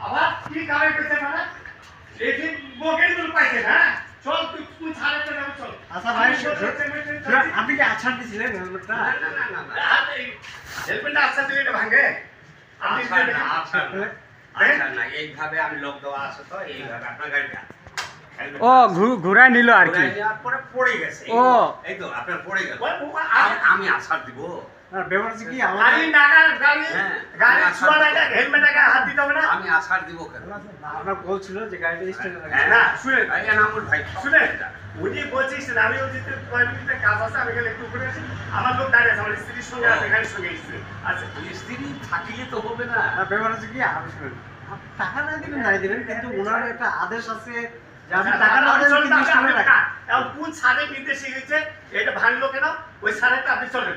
আবার কি কামাই করতে মানে এই যে বকের দুল পাইছে না চল তুই ছাড়তে যাবে চল আচ্ছা ভাই আপনি কি আছাড় দিছিলেন হেলমেটটা? না হেলমেটটা আচ্ছা দিলে এটা ভাঙে আচ্ছা না এইভাবে আমি লোক দেওয়া আছে তো এইভাবে আপনার গাড়িটা ও ঘুরাই নিল আর কি। পরে পড়ে গেছে ও এই তো আপনার পড়ে গেল আমি আছাড় দিব আর ব্যাপার হচ্ছে কি গাড়ি নাগা গাড়ি হ্যাঁ, গাড়ি আমি ছোঁয়া লাগা হেলমেট লাগা হাত দিতে হবে না আমি আছাড় দিব কেন আপনার বলছিল যে গাড়িটা স্ট্যান্ডে হ্যাঁ, না শুনেন এই নামুল ভাই শুনেন উনি বলছিস না আমি ওই যে কয়েক মিনিটের কাজ আছে আমি গেলে একটু উপরে আসি আমার লোক দাঁড়িয়ে আছে আমার স্ত্রীর সঙ্গে আছে গাড়ির সঙ্গে এসেছে আচ্ছা স্ত্রী থাকিলে তো হবে না আর ব্যাপার হচ্ছে কি আপনি শুনেন টাকা না দিবেন নাই দিবেন কিন্তু ওনার একটা আদেশ আছে যে আপনি টাকা না দিলে কিন্তু স্ট্যান্ডে রাখেন। এখন কোন ছাড়ে নির্দেশে গেছে এটা ভাঙলো কেন ওই ছাড়েটা আপনি চলেন